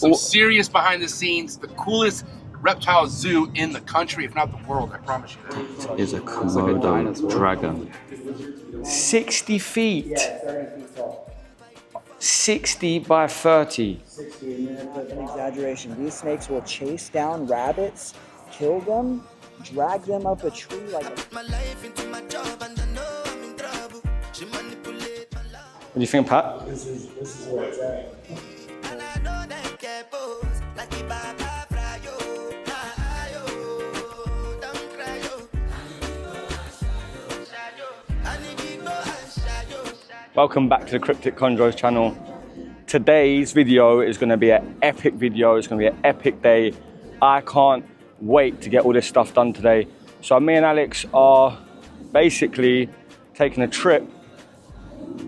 Some serious behind the scenes, the coolest reptile zoo in the country, if not the world, I promise you that. Is a Komodo dragon. 60 feet. 60 by 30. 60, an exaggeration. These snakes will chase down rabbits, kill them, drag them up a tree like a... What do you think, Pat? This is where it's at. Welcome back to the Cryptic Chondro's channel. Today's video is going to be an epic video. It's going to be an epic day. I can't wait to get all this stuff done today. So me and Alex are basically taking a trip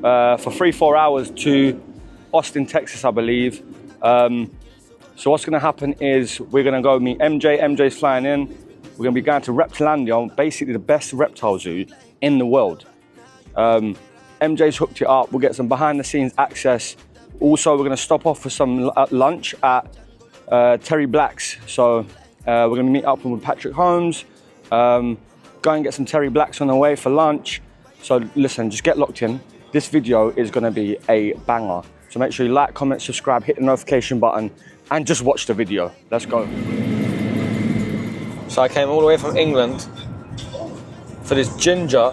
for 3-4 hours to Austin, Texas, I believe. So what's going to happen is we're going to go meet MJ. MJ's flying in. We're going to be going to Reptilandia, basically the best reptile zoo in the world. MJ's hooked it up. We'll get some behind the scenes access. Also, we're going to stop off for some lunch at Terry Black's. So we're going to meet up with Patrick Holmes, go and get some Terry Blacks on the way for lunch. So listen, just get locked in. This video is going to be a banger. So make sure you like, comment, subscribe, hit the notification button, and just watch the video. Let's go. So I came all the way from England for this ginger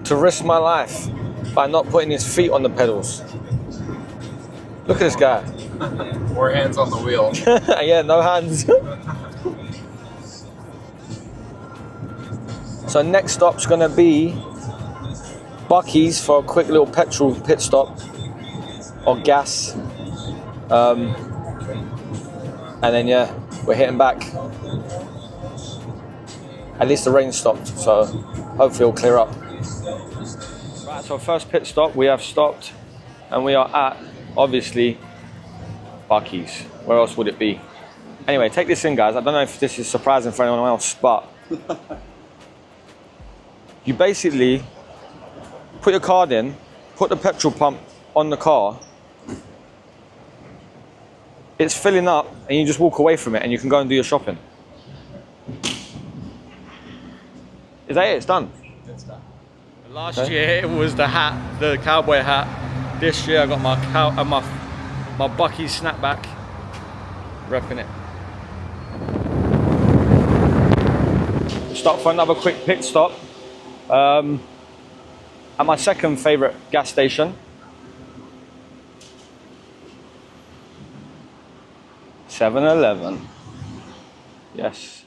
to risk my life by not putting his feet on the pedals. Look at this guy. More hands on the wheel. Yeah, no hands. So next stop's gonna be Bucky's for a quick little petrol pit stop or gas. And then yeah, we're hitting back. At least the rain stopped, so hopefully it'll clear up. Right, so first pit stop, we have stopped and we are at, obviously, Bucky's. Where else would it be? Anyway, take this in, guys. I don't know if this is surprising for anyone else, but you basically put your card in, put the petrol pump on the car, it's filling up, and you just walk away from it and you can go and do your shopping. Is that it? It's done? It's done. Last year it was the hat, the cowboy hat. This year I got my Bucky's snapback, repping it. Stop for another quick pit stop at my second favourite gas station. 7-Eleven. Yes.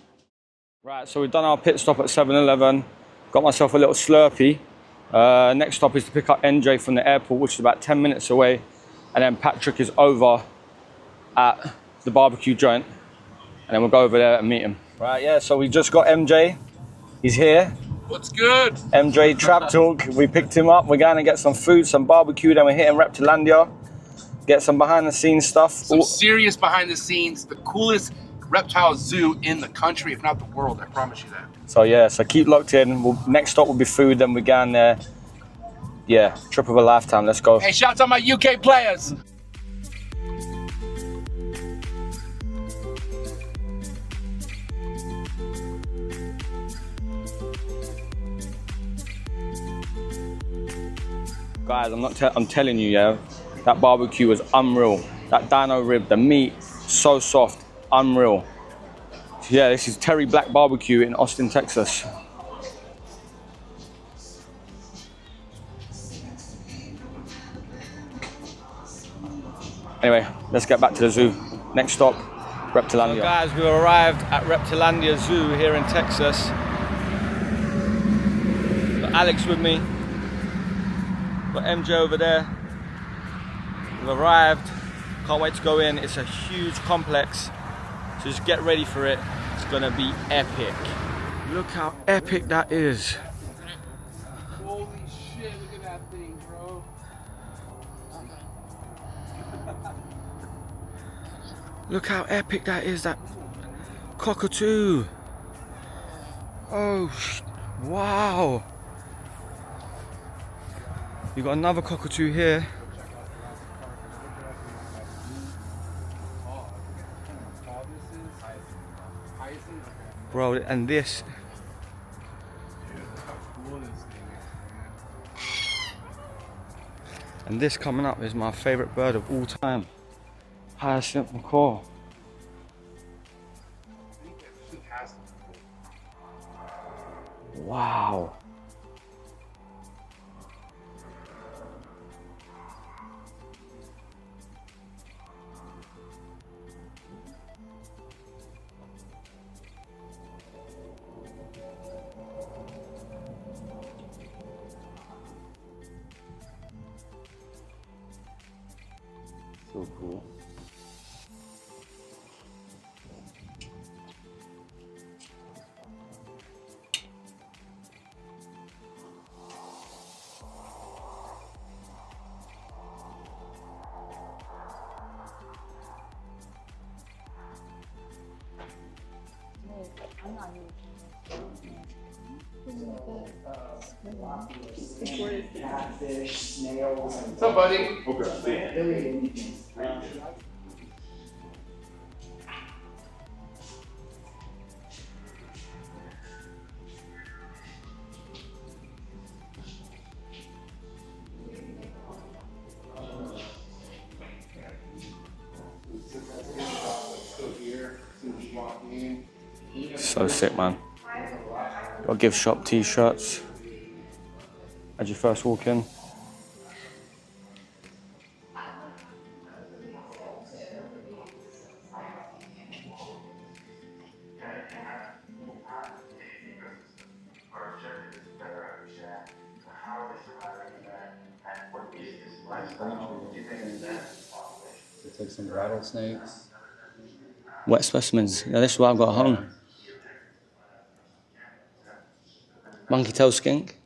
Right, so we've done our pit stop at 7-Eleven. Got myself a little Slurpee. Next stop is to pick up NJ from the airport, which is about 10 minutes away. And then Patrick is over at the barbecue joint. And then we'll go over there and meet him. Right, yeah, so we just got MJ. He's here. What's good? MJ Trap Talk. We picked him up. We're going to get some food, some barbecue. Then we're hitting Reptilandia. Get some behind the scenes stuff. Some serious behind the scenes, the coolest reptile zoo in the country, if not the world, I promise you that. So yeah, so keep locked in. Next stop will be food, then we're going there. Yeah, trip of a lifetime, let's go. Hey, shout out to my UK players. Guys, I'm telling you, yeah, that barbecue was unreal. That dino rib, the meat, so soft, unreal. So yeah, this is Terry Black Barbecue in Austin, Texas. Anyway, let's get back to the zoo. Next stop, Reptilandia. So guys, we've arrived at Reptilandia Zoo here in Texas. Got Alex with me. Got MJ over there. We've arrived. Can't wait to go in. It's a huge complex. So just get ready for it. It's gonna be epic. Look how epic that is. Holy shit, look at that thing, bro. Look how epic that is, that cockatoo. Oh, wow. You got another cockatoo here. hyacinth? Okay. Bro, and this. Dude, look how cool this thing is, man. And this coming up is my favorite bird of all time. Hyacinth macaw. I think this has to be cool. Wow. So cool. Catfish, snails, and What's up, buddy? really anything. So sick, man. Got gift shop t-shirts as you first walk in. It's like some rattlesnakes. Wet specimens. Yeah, this is what I've got at home. Monkey tail skink.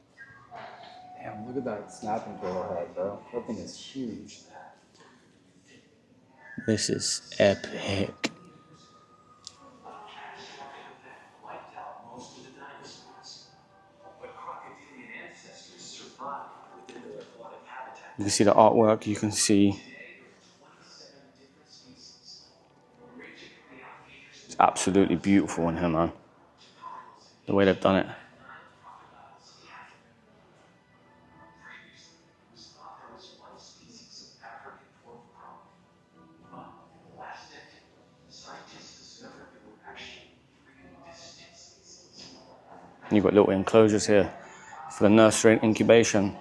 Damn, look at that snapping turtle head, bro. That thing is huge. This is epic. You can see the artwork, you can see it's absolutely beautiful in here, man. The way they've done it. And you've got little enclosures here for the nursery and incubation.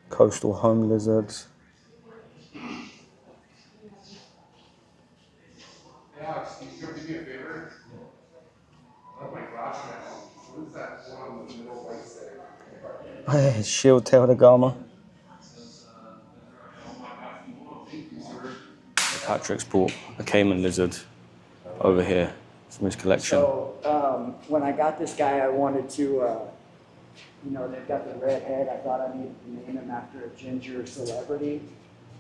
Coastal home lizards. Alex, can you do me a favor? Oh my gosh, man. What is that one in the middle right there? Shield-tailed agama. Patrick's brought a caiman lizard over here from his collection. So when I got this guy, I wanted to, you know, they've got the red head. I thought I needed to name him after a ginger celebrity.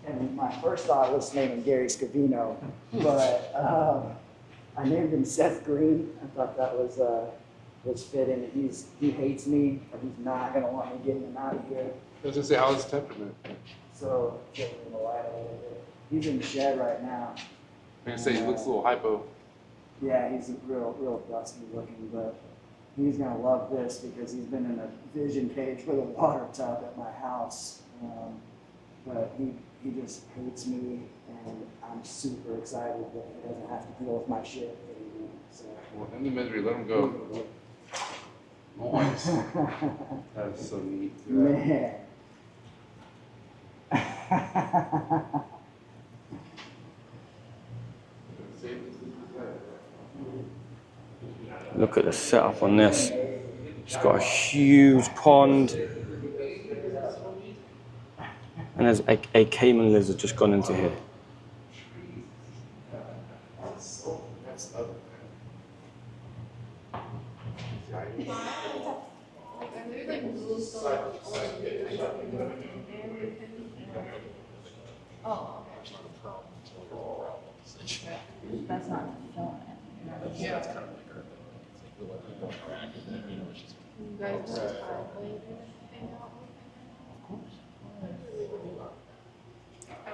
And my first thought was to name him Gary Scavino, but I named him Seth Green. I thought that was fitting. He hates me, but he's not gonna want me getting him out of here. I was gonna say, how's his temperament? So getting him alive a little bit. He's in the shed right now. I'm gonna say he looks a little hypo. Yeah, he's real dusty looking, but he's gonna love this because he's been in a vision cage with a water tub at my house. But he just hates me, and I'm super excited that he doesn't have to deal with my shit anymore. So. Well, end the misery, let him go. Nice. That's so neat. Man. Look at the setup on this. It's got a huge pond. And there's a caiman lizard just gone into here. That's not filming it. Yeah, it's kind of like her. You guys just violated anything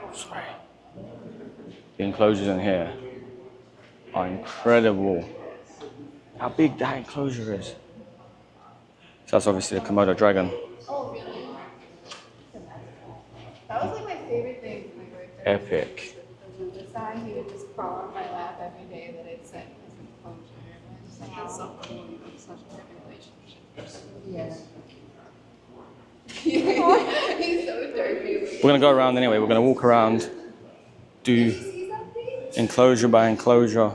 else? Sorry. The enclosures in here are incredible. How big that enclosure is. So that's obviously the Komodo dragon. Oh, really? That was like my favorite thing when I worked there. Epic. The Luda sign, he would just crawl on my lap every day that I'd set as an enclosure. And I just like, that's so cool. You have such a different relationship. Yeah. He's so derpy. We're gonna go around anyway. We're gonna walk around, do enclosure by enclosure.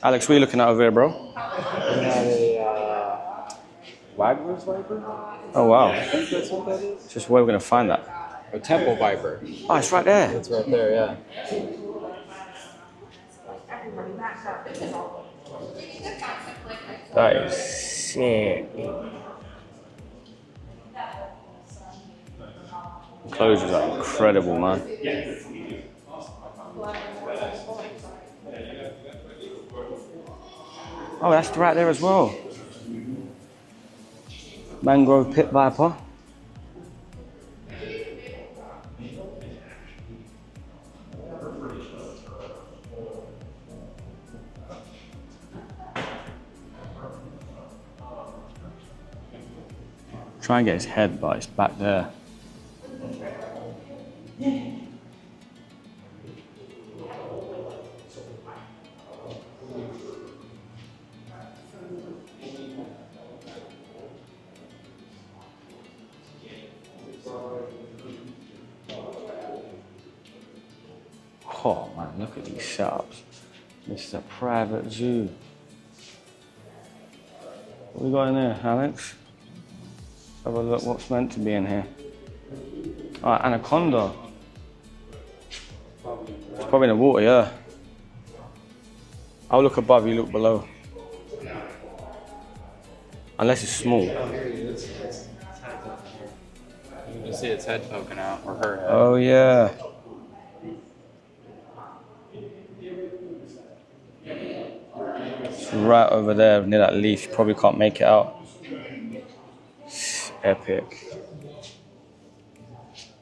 Alex, what are you looking at over here, bro? We had a Wagner's viper? Oh wow. I think that's what that is. Just where we're gonna find that. A temple viper. Oh, it's right there. It's right there, yeah. That is sick. Enclosures are incredible, man. Oh, that's right there as well. Mangrove pit viper. Try and get his head, but it's back there. Oh man, look at these setups. This is a private zoo. What we got in there, Alex? Have a look what's meant to be in here. Alright, anaconda. It's probably in the water, yeah. I'll look above, you look below. Unless it's small. You can just see its head poking out, or her head. Oh yeah. It's right over there near that leaf. You probably can't make it out. It's epic. It's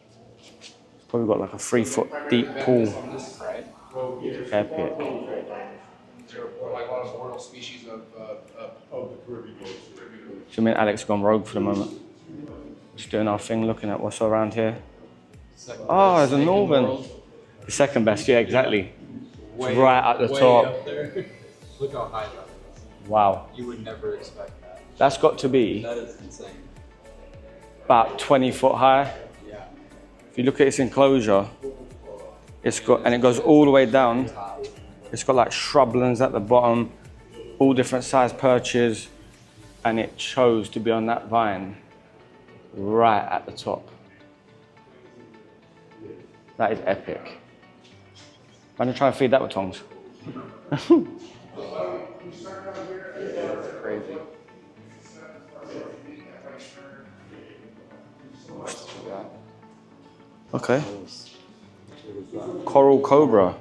probably got like a 3-foot deep pool. Epic. They're like one of the mortal species of the Caribbean. So me and Alex gone rogue for the moment. Just doing our thing, looking at what's around here. Oh, there's a northern. The second best, yeah, exactly. It's right at the top. Up there. Look how high that is. Wow. You would never expect that. That's got to be That is insane. about 20 foot high. Yeah. If you look at its enclosure, it's got, and it goes all the way down. It's got like shrublands at the bottom, all different size perches, and it chose to be on that vine right at the top. That is epic. I'm gonna try and feed that with tongs. Crazy. Okay. Coral cobra.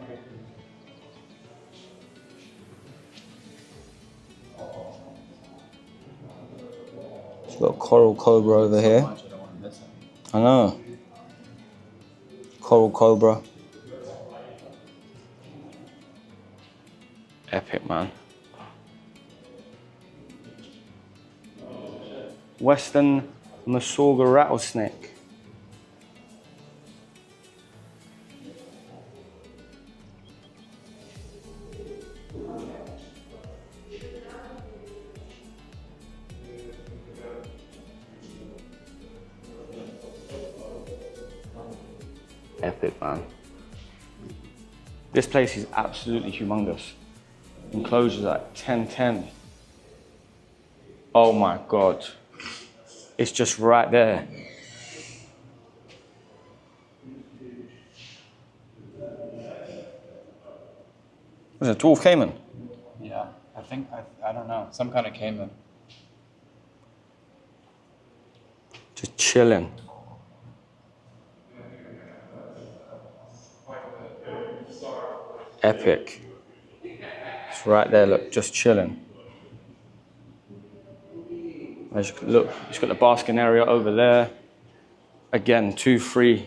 It's got a coral cobra over here. I don't want to miss it. I know. Coral cobra. Epic, man. Western Masorga rattlesnake. Epic, man. This place is absolutely humongous. Enclosures at 1010. Oh my God. It's just right there. Was it a dwarf caiman? Yeah, I think, I don't know, some kind of caiman. Just chilling. Epic. It's right there, look, just chilling. As you can look, it's got the basking area over there. Again, 2-3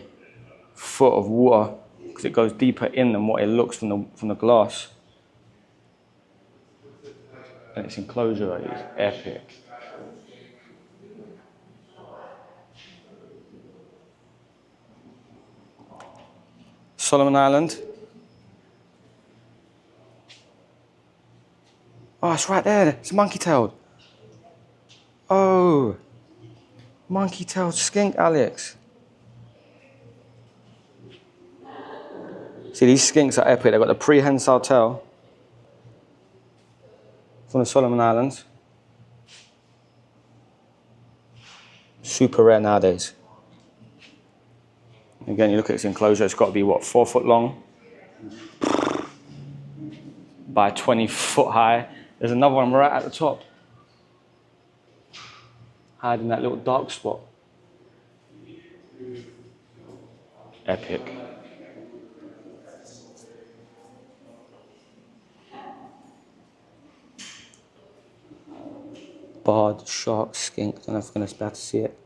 foot of water because it goes deeper in than what it looks from the glass. And its enclosure is epic. Solomon Island. Oh, it's right there. It's monkey-tailed. Oh, monkey-tailed skink, Alex. See, these skinks are epic. They've got the prehensile tail from the Solomon Islands. Super rare nowadays. Again, you look at its enclosure, it's got to be, what, 4 foot long by 20 foot high. There's another one right at the top, hiding that little dark spot. Epic. Barred shark skink. I don't know if I'm going to be able to see it.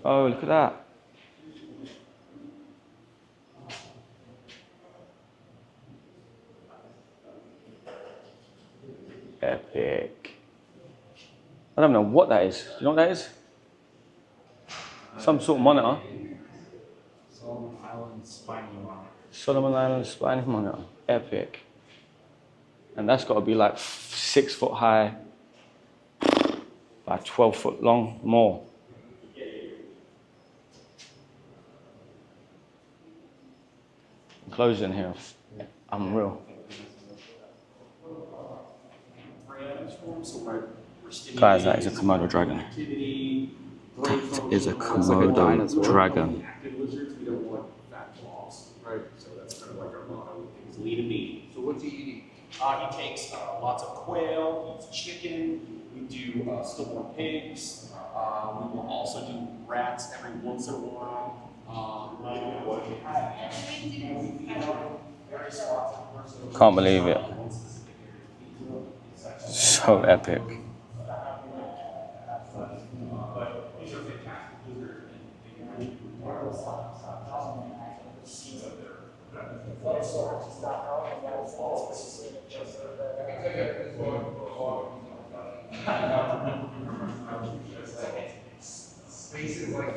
Oh, look at that. Epic. I don't know what that is. Do you know what that is? Some sort of monitor. Solomon Island spiny monitor. Solomon Island spiny monitor. Epic. And that's got to be like 6 foot high by 12 foot long, more. Enclosure in here, unreal. Guys, that is a Komodo dragon. That is a Komodo dragon. Active lizards, we don't want fat claws, right? So that's kind of like our motto. Things lean and mean. So what's he eating? He takes lots of quail, eats chicken. We do stillborn pigs. We will also do rats every once in a while. Can't believe it. So epic.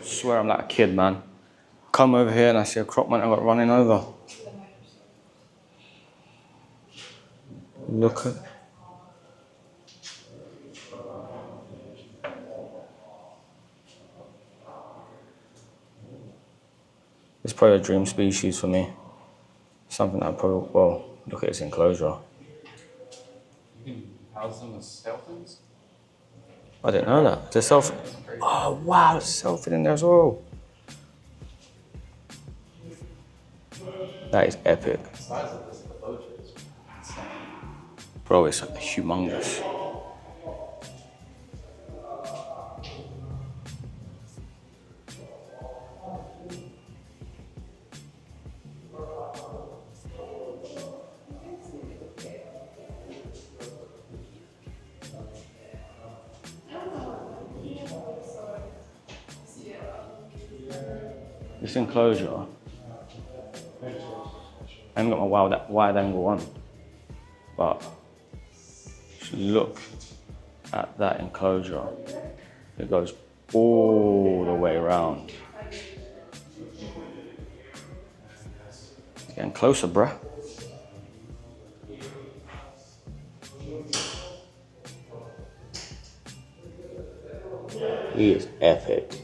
Swear I'm like a kid, man. Come over here and I see a crop monitor got running over. Look at. It's probably a dream species for me. Something that I probably, well, look at its enclosure. You can house them as dolphins? I didn't know that. There's selfie. Oh wow, there's selfie in there as well. That is epic. The size of this enclosure is insane. Bro, it's humongous. This enclosure, I haven't got my wide angle on, but just look at that enclosure. It goes all the way around. Getting closer, bruh. He is epic.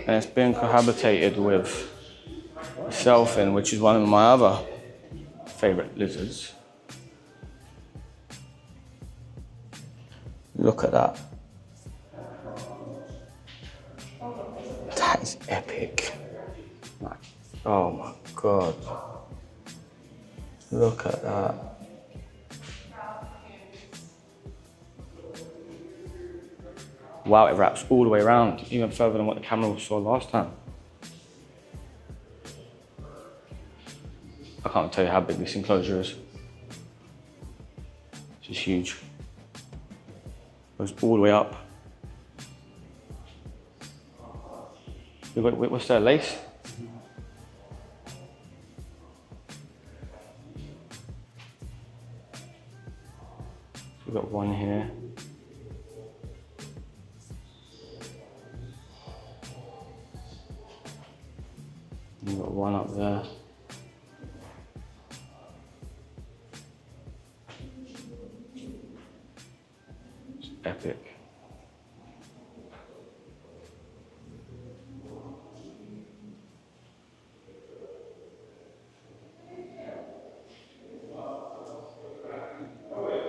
And it's been cohabitated with selfin, which is one of my other favorite lizards. Look at that. That is epic. Oh my God. Look at that. Wow, it wraps all the way around, even further than what the camera saw last time. I can't can't tell you how big this enclosure is. It's just huge. Goes all the way up. What's that, lace? We've got one here. We've got one up there. It's epic.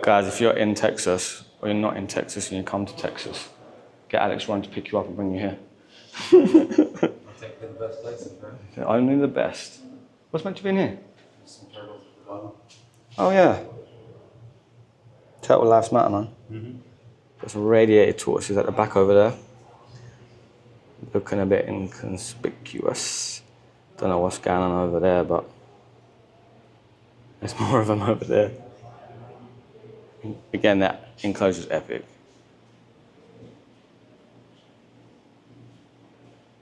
Guys, if you're in Texas, or you're not in Texas and you come to Texas, get Alex Ryan to pick you up and bring you here. I'll take the best places, bro. Only the best. What's meant to be in here? Some turtles at the bottom. Oh yeah. Turtle lives matter, man. Got some radiated tortoises at the back over there. Looking a bit inconspicuous. Don't know what's going on over there, but there's more of them over there. Again, that enclosure's epic.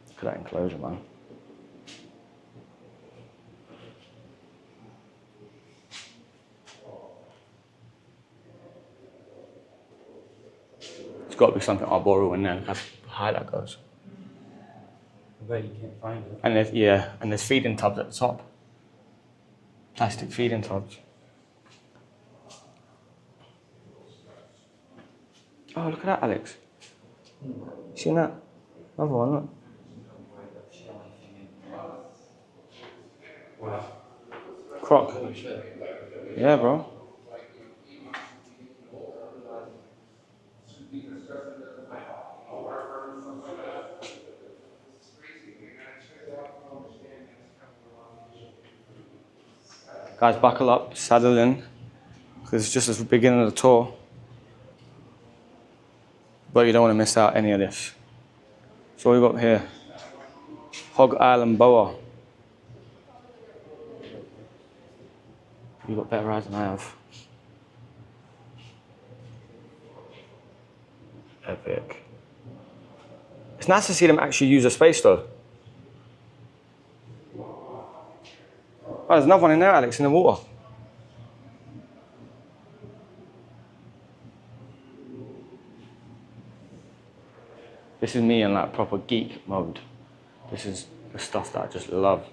Look at that enclosure, man. It's got to be something arboreal in there. That's how high that goes. I bet you can't find it. And there's feeding tubs at the top. Plastic feeding tubs. Oh, look at that, Alex. Seen that? Another one, look. Croc. Yeah, bro. Guys, buckle up, saddle in, because it's just the beginning of the tour. But you don't want to miss out any of this. So what we got here? Hog Island boa. You've got better eyes than I have. Epic. It's nice to see them actually use a space though. Oh, there's another one in there, Alex, in the water. This is me in like proper geek mode. This is the stuff that I just love.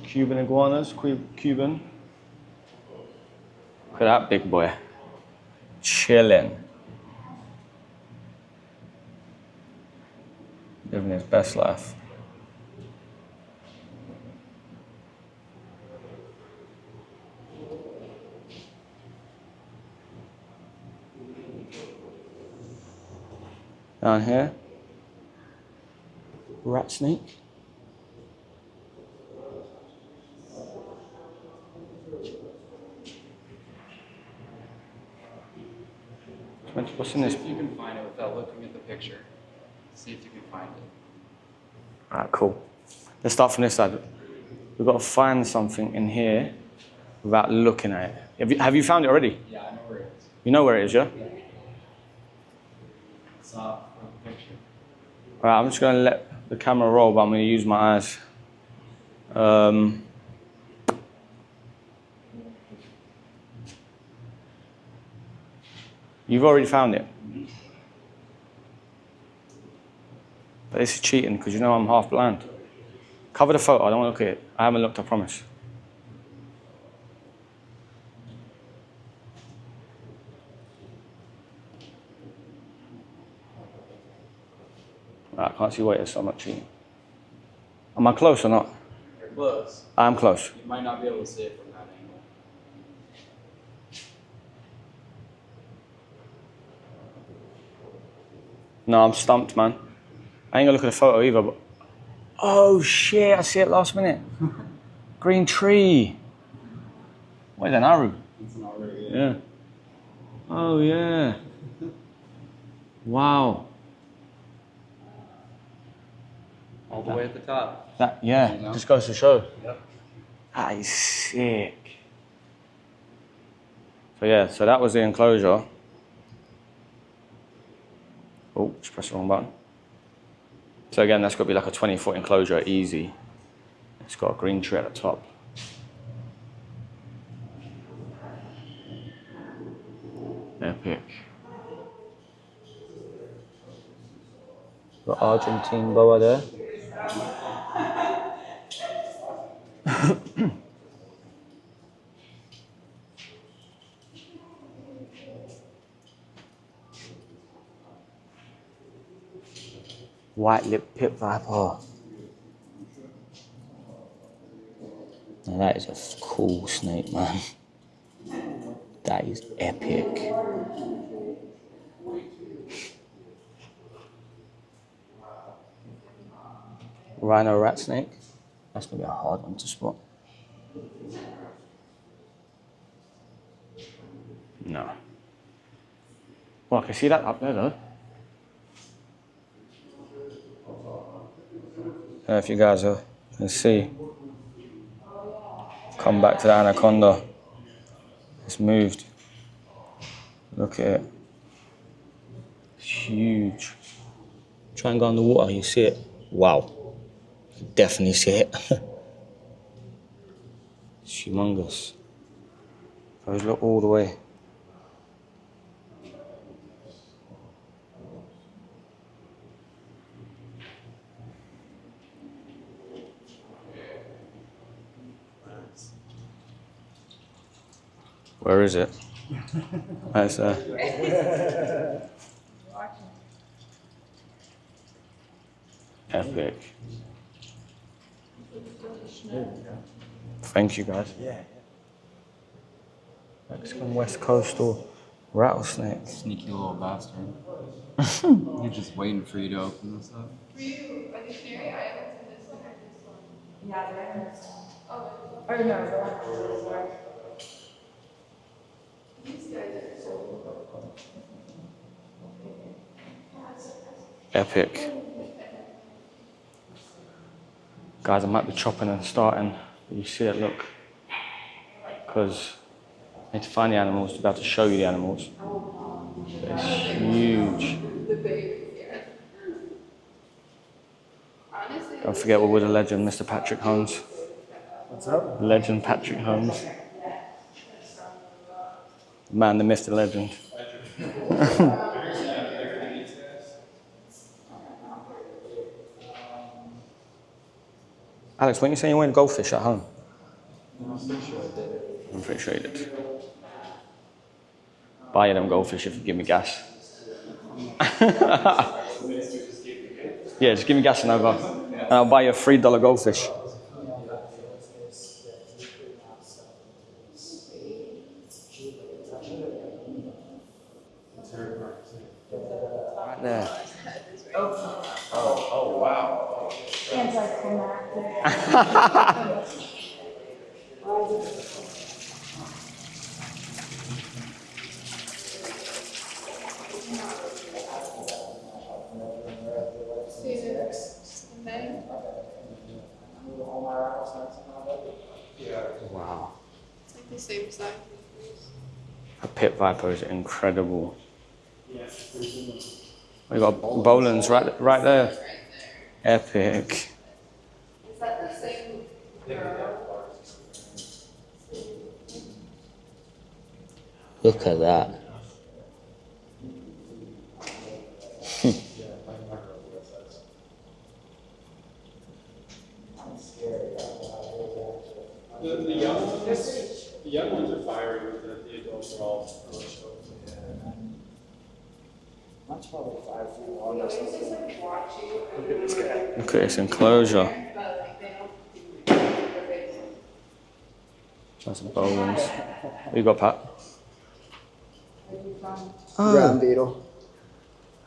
Cuban iguanas, Cuban. Look at that big boy. Chilling. Living his best life. Down here, rat snake. What's in this? See if you can find it without looking at the picture. See if you can find it. Alright, cool. Let's start from this side. We've got to find something in here without looking at it. Have you found it already? Yeah, I know where it is. You know where it is, yeah? Yeah. It's not from the picture. Alright, I'm just going to let the camera roll, but I'm going to use my eyes. You've already found it. But this is cheating because you know I'm half blind. Cover the photo, I don't want to look at it. I haven't looked, I promise. I can't see where it is, so I'm not cheating. Am I close or not? You're close. I'm close. You might not be able to see it from that angle. No, I'm stumped, man. I ain't gonna look at the photo either, but... Oh, shit, I see it last minute. Green tree. What is that, Naru? It's not really good. Yeah. Oh, yeah. Wow. All the way at the top. That, yeah, You know? just goes to show. Yep. That is sick. So yeah, so that was the enclosure. Oh, just press the wrong button. So again, that's got to be like a 20-foot enclosure, easy. It's got a green tree at the top. Epic. Got Argentine boa there. White lip pit viper. Now that is a cool snake, man. That is epic. Rhino rat snake. That's gonna be a hard one to spot. No. Well, I can see that up there though. I don't know if you guys can see. Come back to the anaconda. It's moved. Look at it. It's huge. Try and go underwater, you see it. Wow. You definitely see it. It's humongous. Those look all the way. Where is it? That's epic. Thank you guys. Yeah. Mexican West Coastal rattlesnake. Sneaky little bastard. You're just waiting for you to open this up. Are you, are the Canary Islands in this one or this one? Yeah, they're in this one. Oh, Or no, the one on this one. these guys are so. Epic. Guys, I might be chopping and starting, but you see it, look. Because I need to find the animals to be able to show you the animals. It's huge. The babies, yeah. Honestly, Don't forget we're with a legend, Mr. Patrick Holmes. What's up? Legend Patrick Holmes. Man, the myth, the legend. Alex, weren't you saying you went goldfish at home? I'm pretty sure I did. I'm pretty sure you did. Buy you them goldfish if you give me gas. Yeah, just give me gas and over. And I'll buy you a $3 goldfish. Right there. Oh, wow. Anticlimactic. see this, and then Wow. it's like the same size. A pit viper is incredible. We got Boland's right there. Epic. Is that the same girl? Look at that. The young ones are fiery, but the adults are all really short. That's probably 5 feet long or something. Look at this guy. Look at this enclosure. But like they don't do their face. That's some Boland's. What you got, Pat? Ground beetle.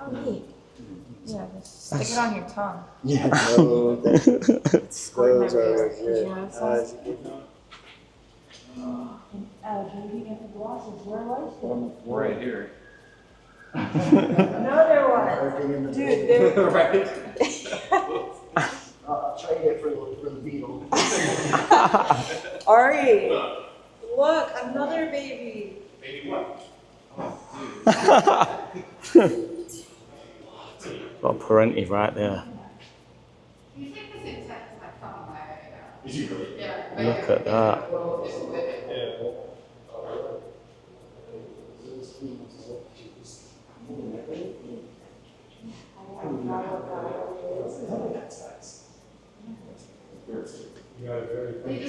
Oh, neat. Yeah, just stick it on your tongue. Yeah, no, those are legit. Did you get the glasses? Where was it? Right here. No, there was. Working in the Dude, there Right. I'll trade it for the beetle. Ari, look, another baby. Baby what? Got a parenti right there. He's like the same size as my phone. Is he really? Yeah. Look at that.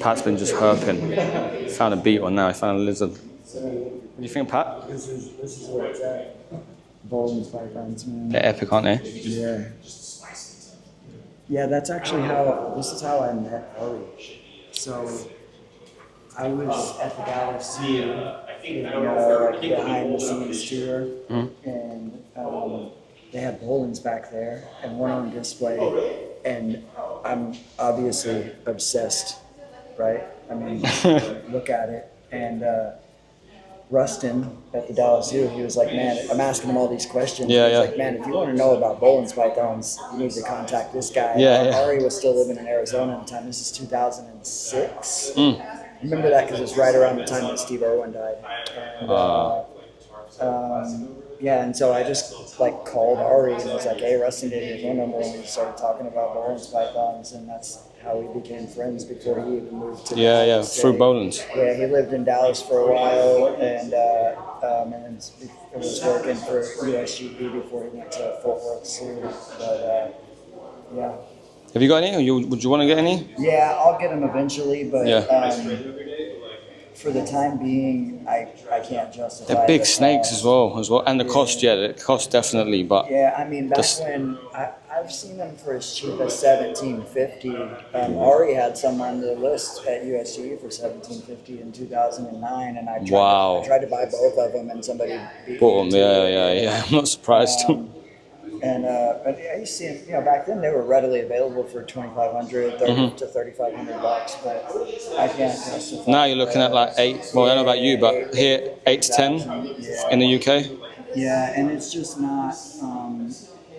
Pat's been just herping. Found a beetle now, he found a lizard. What do you think, Pat? This is where it's at. Bowling pythons, man. They're epic, aren't they? Yeah. Yeah, that's actually this is how I met Ari. So, I was at the Dallas Zoo, like behind the scenes tour, and they had bowlings back there, and one on display, and I'm obviously obsessed, right? I mean, look at it, and Rustin at the Dallas Zoo, he was like, man, I'm asking him all these questions. Yeah, He's yeah. like, man, if you want to know about Bolin's pythons, you need to contact this guy. Yeah, yeah. Ari was still living in Arizona at the time. This is 2006. I remember that because it was right around the time that Steve Irwin died. And, yeah, and so I just like called Ari and was like, hey, Rustin gave me his phone number, and we started talking about Bolin's pythons, and that's how we became friends before he even moved to Yeah, the through state. Boland's. Yeah, he lived in Dallas for a while, and was working for USGB before he went to Fort Worth Zoo. But yeah. Have you got any? Or would you want to get any? Yeah, I'll get him eventually, but Yeah. for the time being, I can't justify. They're big the snakes cost. as well, and the cost. Yeah, the cost definitely. But Yeah, I mean, back This- when I've seen them for as cheap as $17.50. Ari had some on the list at USG for $17.50 in 2009, and I tried to buy both of them, and somebody beat bought me them. to it. Yeah. I'm not surprised. But I used to see them, back then they were readily available for $2,500 to $3,500, but I can't justify. Now you're looking at like 8. Well, I don't know about you, but here 8 to 10 in the UK. Yeah, and it's just not.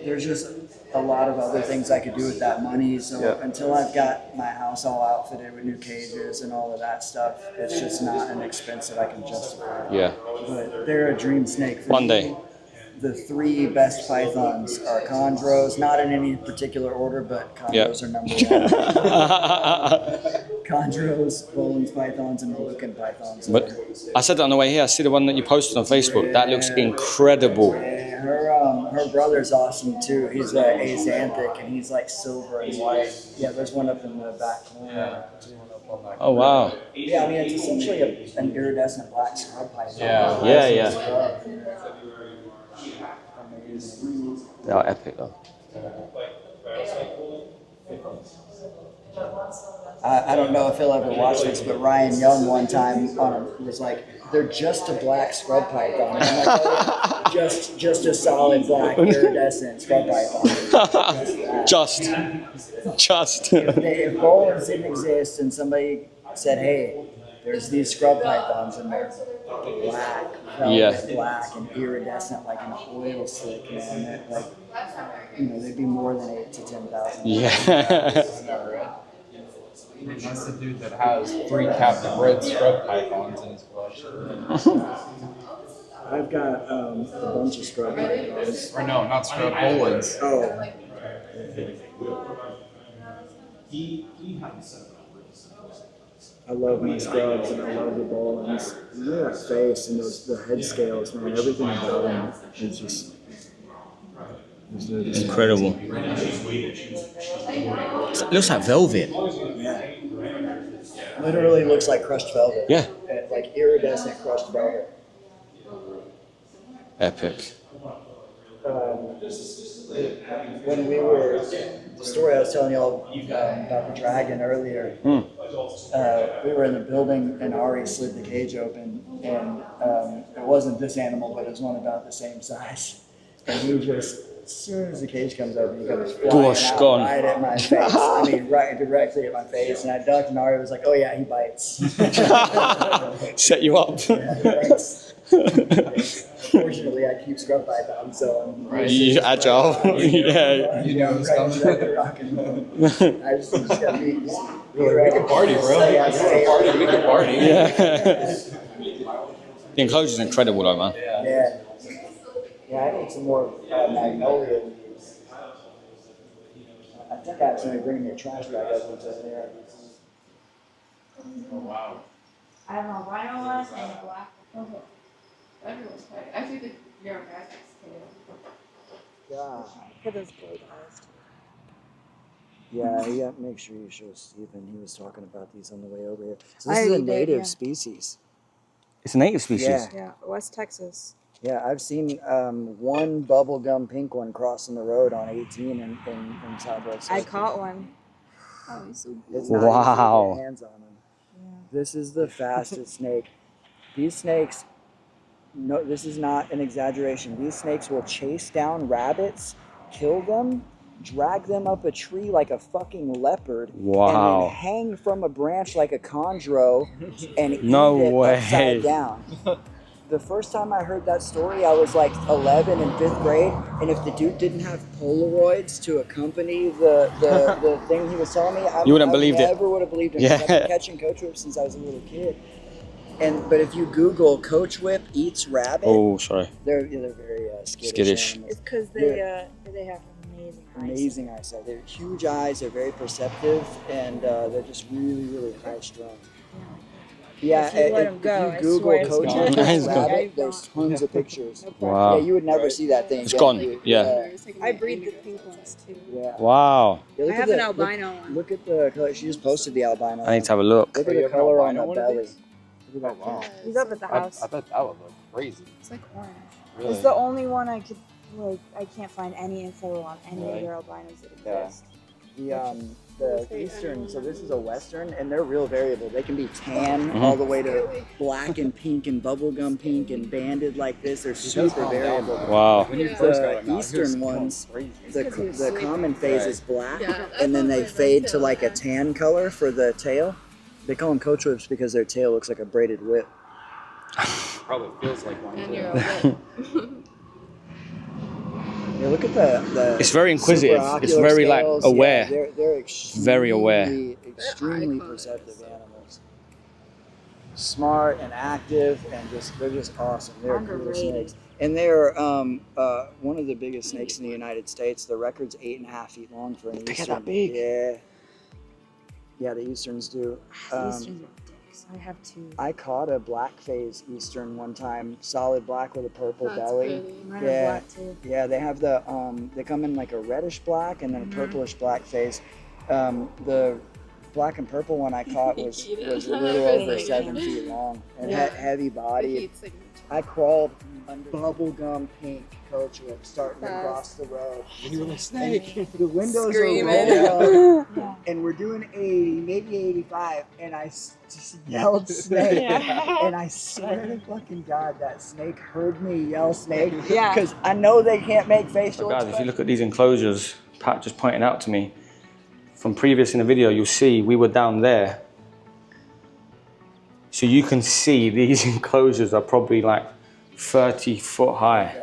There's just a lot of other things I could do with that money. So until I've got my house all outfitted with new cages and all of that stuff, it's just not an expense that I can justify. Yeah. But they're a dream snake for One me. day. The 3 best pythons are chondros, not in any particular order, but chondros are number 1. Chondros, Bolin's pythons, and Moluccan pythons. But I said that on the way here. I see the one that you posted on Facebook. That looks incredible. Yeah, her brother's awesome too. He's axanthic, and he's like silver and white. Yeah, there's one up in the back corner. Oh wow. Yeah, I mean it's essentially an iridescent black scrub python. Yeah. They are epic though. I don't know if he'll ever watch this, but Ryan Young one time was like, "They're just a black scrub python." And I'm like, "Oh, just a solid black iridescent scrub python." Just. If Bolin's didn't exist and somebody said, "Hey, there's these scrub pythons and they're black, velvet black and iridescent like an oil slick, man, that, like, they'd be more than 8,000 to 10,000. Yeah. That's the dude that has 3 captive red scrub pythons in his collection. I've got a bunch of scrub pythons. Or no, not scrub, Bolin's. Oh. I love my scrubs and I love the Bolins. Look at that face and the head scales, man. Everything about them is just Incredible. It looks like velvet. Yeah. Literally looks like crushed velvet. Yeah. Like iridescent crushed velvet. Epic. When we were, the story I was telling y'all about the dragon earlier, we were in the building and Ari slid the cage open, and it wasn't this animal, but it was one about the same size. And he just, as soon as the cage comes open, he goes flying out gone. right at my face. I mean, right directly at my face. And I ducked, and Ari was like, "Oh yeah, he bites." Set you up. Yeah, thanks. Fortunately, I keep scrub pythons, so I'm Right. You agile. Yeah. You know who's coming. I just gotta be. We can party, bro. You want to party? We can party. Yeah. The enclosure's incredible though, man. Yeah. Yeah, I need some more magnolia leaves. I think I actually bring your trash bag up into there. Oh, wow. I have an albino one and a black. Okay. Everyone's tight. I think the Neuromagics too. Yeah. Look at those gold eyes. Yeah, you got to make sure you show Stephen. He was talking about these on the way over here. So I this is a already did, native yeah. species. It's a native species. Yeah. Yeah, West Texas. Yeah, I've seen one bubblegum pink one crossing the road on 18 in Southwest. I caught one. Oh, he's so It's not Wow. easy to get hands on them. Yeah. This is the fastest snake. These snakes, no, this is not an exaggeration. These snakes will chase down rabbits, kill them, drag them up a tree like a fucking leopard, and Wow. then hang from a branch like a chondro and No eat it way. upside down. The first time I heard that story, I was like 11 in 5th grade, and if the dude didn't have Polaroids to accompany the thing he was telling me, You wouldn't believe it. I never would have believed him. 'Cause I've Yeah. been catching coach whip since I was a little kid. But if you Google coach whip eats rabbit, Oh, sorry. they're very skittish. Skittish. animals. It's because they have amazing eyes. Amazing eyesight. They're huge eyes. They're very perceptive, and they're just really high strung. Yeah, If you let 'em go, if I you Google swear it's coach gone. whip It's gone. rabbit, there's tons of pictures. Wow. Yeah, you would never see that thing. It's again. gone. Yeah. I breed the pink ones too. Yeah. Wow. Yeah, look I at have an the- albino one. Look at the color. She just posted the albino. I need to have a look. Look Oh, at you the have an color on albino the one of belly. these? Look Oh, at that. wow. He's up at the house. I bet that would look crazy. It's like orange. Really? It's the only one I could I can't find any info on any Really? other albinos that Yeah. exist. The eastern. So this is a western, and they're real variable. They can be tan Mhm. all the way to black and pink and bubblegum pink and banded like this. They're super variable. Wow. When you Yeah. first got The him out, he was eastern going ones, crazy. the common phase is black, Yeah, and then they that's fade what to I like a feel, tan color for the tail. They call them coach whips because their tail looks like a braided whip. Probably feels like one. And too. you're a whip. Yeah, look at the It's very inquisitive. It's supraocular very like scales. aware. Yeah, they're extremely, Very aware. extremely Icons. perceptive animals. Smart and active, and they're just awesome. They're cool Underrated. snakes, and they're one of the biggest snakes in the United States. The record's 8.5 feet long for an They get eastern. that big? Yeah, the easterns do. Easterns are dicks. I have two. I caught a black phase eastern one time, solid black with a purple That's belly. pretty. Mine Yeah. are black too. Yeah, they have the they come in like a reddish black and then a purplish black phase. The black and purple one I caught was a little over 7 feet long and Yeah. heavy The body. heat signature. I crawled under bubblegum pink coach whip starting to Fast. cross the road. You were a snake. And the windows Screaming. are rolled up, Yeah. and we're doing 80, maybe 85, and I just yelled snake. And I swear to fucking God, that snake heard me yell snake. Yeah. Because I know they can't make facial So guys, if you expressions. look at these enclosures, Pat just pointed out to me, from previous in the video, you'll see we were down there. So you can see these enclosures are probably like 30 foot high.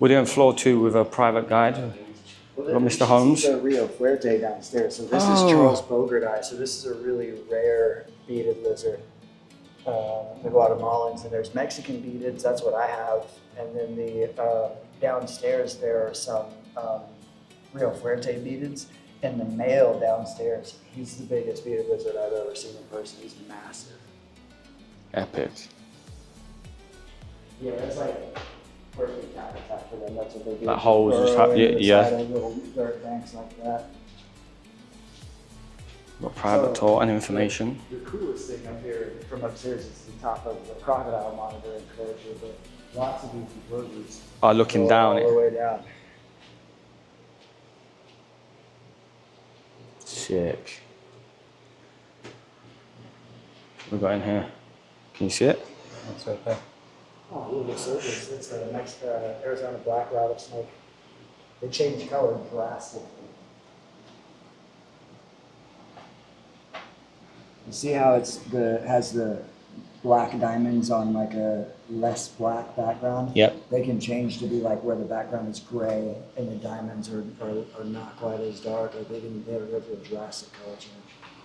We're doing floor 2 with a private guide. Well, Got Mr. Holmes. This is a Rio Fuerte downstairs. So this Oh. is Charles Bogart eye. So this is a really rare beaded lizard. The Guatemalans, and there's Mexican beadeds. That's what I have. And then the downstairs there are some Rio Fuerte beadeds. And the male downstairs, he's the biggest beaded lizard I've ever seen in person. He's massive. Epic. Yeah, it's like perfect habitat for them. That's what they do. Like holes and Burrow stuff, into the yeah. side of little dirt banks like that. Got private tour and information. The coolest thing up here from upstairs is the top of the crocodile monitor enclosure, but lots of these enclosures Oh, looking go down all the it. way down. Sick. What we got in here? Can you see it? That's right there. Oh, look at this. It's a next Arizona black rattlesnake. They change color drastically. You see how it's has the black diamonds on like a less black background. Yep. They can change to be like where the background is gray and the diamonds are not quite as dark. Like they have a real drastic color change.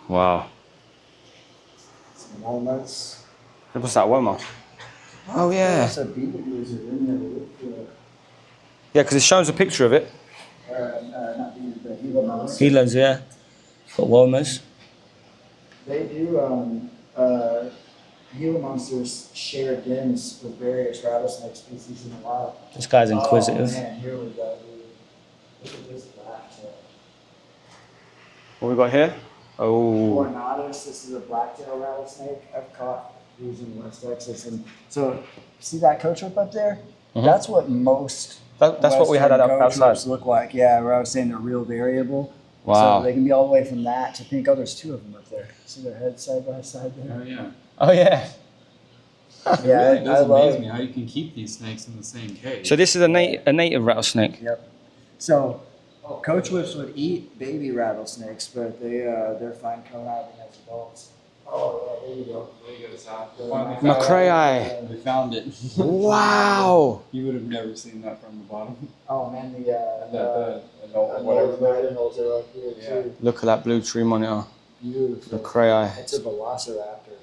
Wow. Some walnuts. What's that, Woma? Oh, yeah. That's a beaded lizard in there. Yeah, because it shows a picture of it. Not beaded, but Gila monsters. Gilas, yeah. Got Womas. They do, Gila monsters share dens with various rattlesnake species in the wild. This guy's inquisitive. Oh, man, here we go, dude. Look at this blacktail. What we got here? Oh. Ornatus, this is a blacktail rattlesnake. I've caught these in West Texas. And so, see that coach whip up there? Mhm. That's what most That's what we had Western outside. coach whips look like. Yeah, where I was saying they're real variable. Wow. So they can be all the way from that to pink. Oh, there's two of them up there. See their heads side by side there? Oh yeah. Oh, yeah. It Yeah, really does I love. amaze me how you can keep these snakes in the same cage. So this is a native rattlesnake. Yep. So coach whips would eat baby rattlesnakes, but they're fine conniving as adults. Oh, yeah, there you go. There you go, Sal. Macrae. We found it. Wow. You would have never seen that from the bottom. Oh man, The whatever. whatever are up here Yeah. too. Look at that blue tree monitor. Beautiful. Macrae. It's a velociraptor.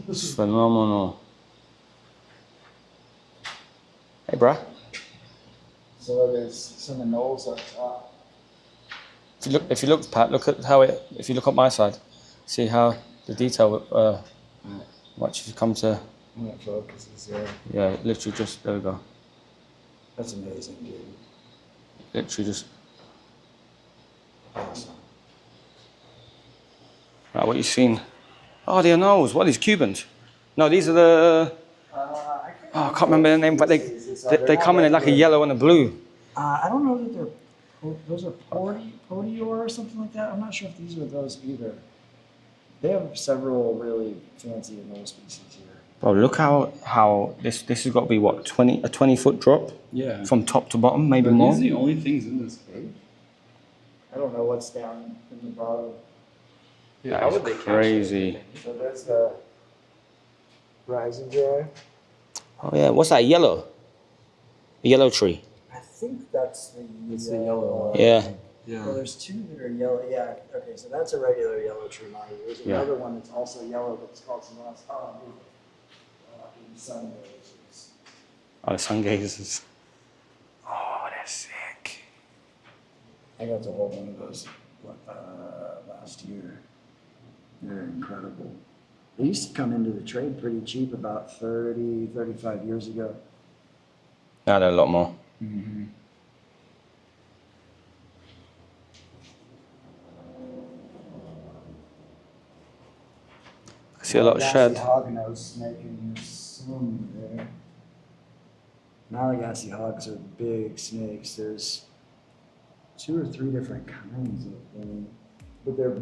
It's phenomenal. Hey, bruh. So there's some anoles up top. If you look, Pat, look at how it. If you look up my side, see how the detail. Watch if you come to. I'm gonna focus this here. Yeah, literally just there we go. That's amazing, dude. Literally just. Awesome. Right, what you seen? Oh, the anoles. What are these Cubans? No, these are the. I can't remember the name, but they come in like a yellow and a blue. I don't know that those are Podior or something like that. I'm not sure if these are those either. They have several really fancy anole species here. Bro, look how this has got to be what, 20-foot drop Yeah. from top to bottom, maybe But more. these are the only things in this cage. I don't know what's down in the bottom. Dude, That how is would they catch crazy. anything? So that's the rise and dry. Oh yeah, what's that? Yellow. A yellow tree. I think that's the It's the yellow one. Yeah. Well, Yeah. there's two that are yellow. Yeah. Okay, so that's a regular yellow tree monitor. There's Yeah. another one that's also yellow, but it's called something else. Oh, dude. Sun rays. Oh, the sun gazers. Oh, they're sick. I got to hold one of those last year. They're incredible. They used to come into the trade pretty cheap about 30, 35 years ago. Now they're a lot more. Mm-hmm. I see a lot of shed. Hognose snake in your swim there. Malagasy hogs are big snakes. There's 2 or 3 different kinds of them, but they're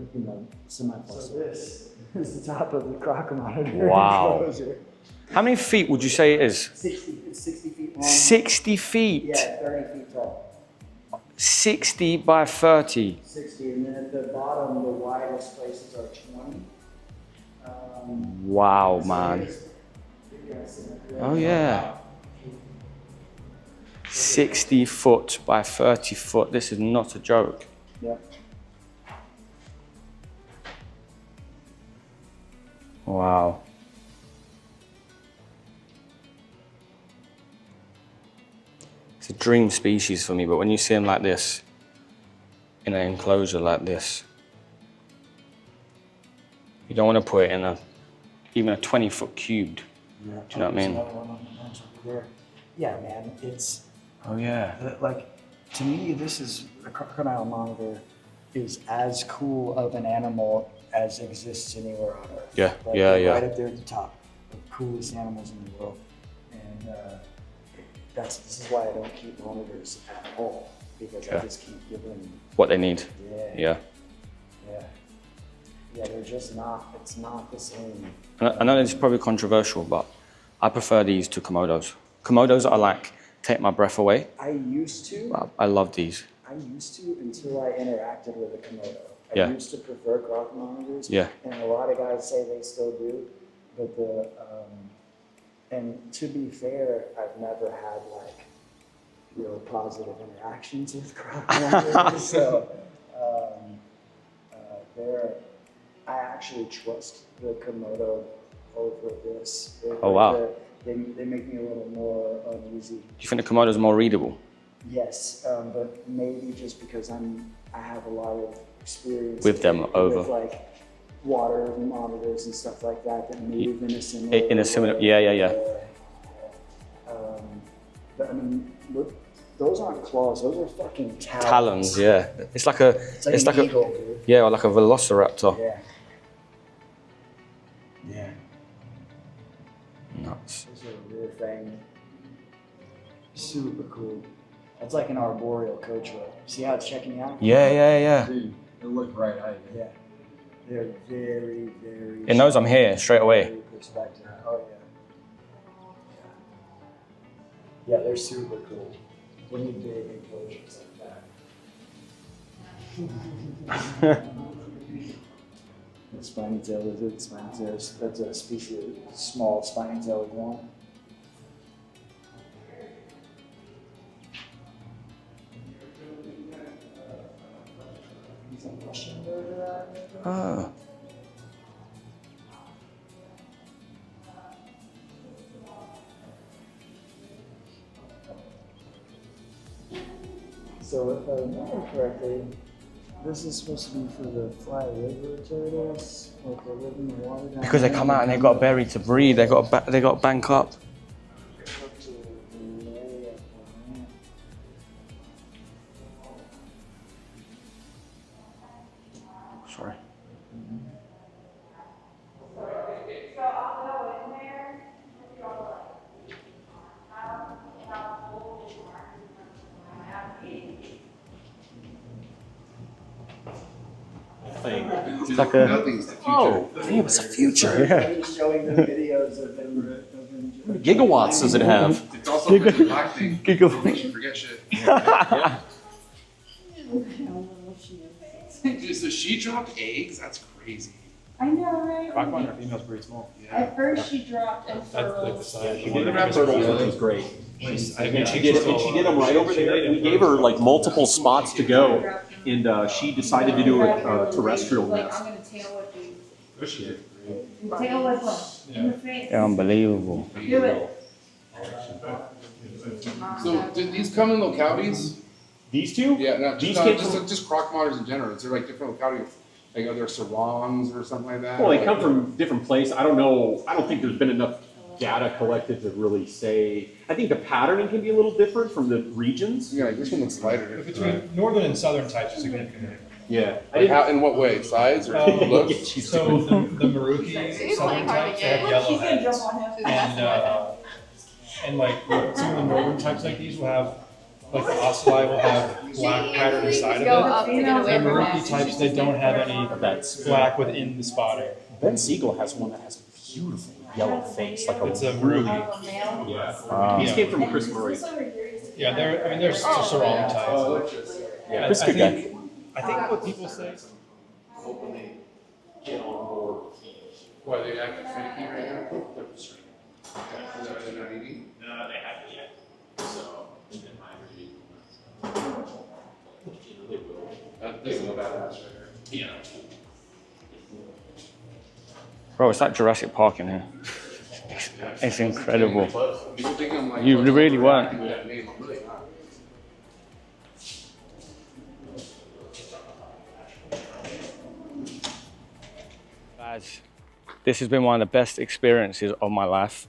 semi-fossil. So this is the top of the croc monitor. Wow. enclosure. How many feet would you say it is? 60 feet long. 60 feet. Yeah, 30 feet tall. 60 by 30. 60, and then at the bottom, the widest places are 20. Wow, man. Oh yeah. 60 foot by 30 foot. This is not a joke. Yeah. Wow. It's a dream species for me, but when you see them like this, in an enclosure like this, you don't want to put it in even a 20-foot cubed. Yeah. Do you know what I mean? There's another one on the bench over there. Yeah, man, it's Oh yeah. like, to me, this is a crocodile monitor is as cool of an animal as exists anywhere on Earth. Yeah, Like, yeah, they're yeah. right up there at the top, the coolest animals in the world, and this is why I don't keep monitors at all, because I Yeah. just keep giving. What they need. Yeah. Yeah. Yeah, they're just not. It's not the same. And I know this is probably controversial, but I prefer these to Komodos. Komodos are like, take my breath away. I used to. I love these. I used to until I interacted with a Komodo. I Yeah. used to prefer croc monitors. Yeah. And a lot of guys say they still do. But and to be fair, I've never had like real positive interactions with crocodiles. So I actually trust the Komodo over this. Oh, wow. They make me a little more uneasy. Do you think the Komodo's more readable? Yes, but maybe just because I have a lot of experience With them over. with like water monitors and stuff like that move in a similar way. Yeah. But I mean, look, those aren't claws; those are fucking talons. Talons, yeah. It's like a It's like an eagle, dude. yeah, or like a velociraptor. Yeah. Yeah. Nuts. This is a real thing. Super cool. That's like an arboreal coach rope. See how it's checking you out? Yeah. Dude, it looked right at you. Yeah. They're very, very. It knows I'm here straight away. very perspective. Oh yeah. Yeah, they're super cool. We need big enclosures like that. The spiny tail lizard, spiny tail, that's a species of small spiny tail iguana. He's a Russian bird around there. Oh. So if I remember correctly, this is supposed to be for the fly river turtles, like they live in the water down Because they there. come out and they got berry to breed. They got to bank up. Sorry. It's like a Nothing's the future. Oh, damn, it's a future. Yeah. He's showing them videos of them. gigawatts does it have? It's also the black thing. Giggle. Makes you forget shit. Dude, so she dropped eggs? That's crazy. I know, right? Rock monitor female's pretty small. At first she dropped and That's like the size. She did have turtles, which was great. I And she did them right over there. We gave her like multiple spots to go, and she decided to do a terrestrial nest. I'm gonna tail whip these. Good shit. Tail whip them in the face. Unbelievable. Do it. So, did these come in localities? These two? Yeah, no, These just, came just, from- just croc monitors in general. Is there like different localities? Like, are there sarongs or something like that? Well, they come from different places. I don't know. I don't think there's been enough data collected to really say. I think the patterning can be a little different from the regions. Yeah, like this one looks lighter. Between northern and southern types are significantly. Yeah. Like how, in what way? Size or look? So the Maruki southern types, they have yellow heads. And like some of the northern types like these will have, like the ocelli will have black pattern inside of it. Up to get And away from Maruki it. types, they don't have any That's black within the spotting. Ben Siegel has one that has a beautiful yellow face, like a It's a Maruki. yeah. These came from Chris Murray. Yeah, there's sarong types. Yeah, I Chris good guy. I think what people say, Hoping they get on board. Why, they acting finicky right now? Okay. Is that why they're not eating? No, they haven't yet. So, and then they will. That doesn't look badass right here. Yeah. Bro, it's like Jurassic Park in here. It's incredible. People think I'm like, You really weren't. acting with that name. I'm really not. Guys, this has been one of the best experiences of my life.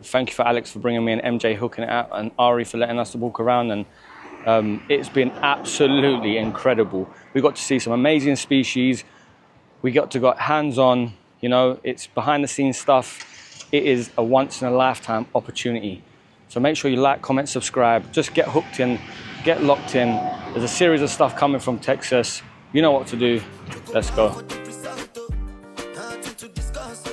Thank you for Alex for bringing me and MJ hooking it out, and Ari for letting us to walk around. And it's been absolutely incredible. We got to see some amazing species. We got to get hands-on. You know, it's behind the scenes stuff. It is a once in a lifetime opportunity. So make sure you like, comment, subscribe. Just get hooked in, get locked in. There's a series of stuff coming from Texas. You know what to do. Let's go. to discuss.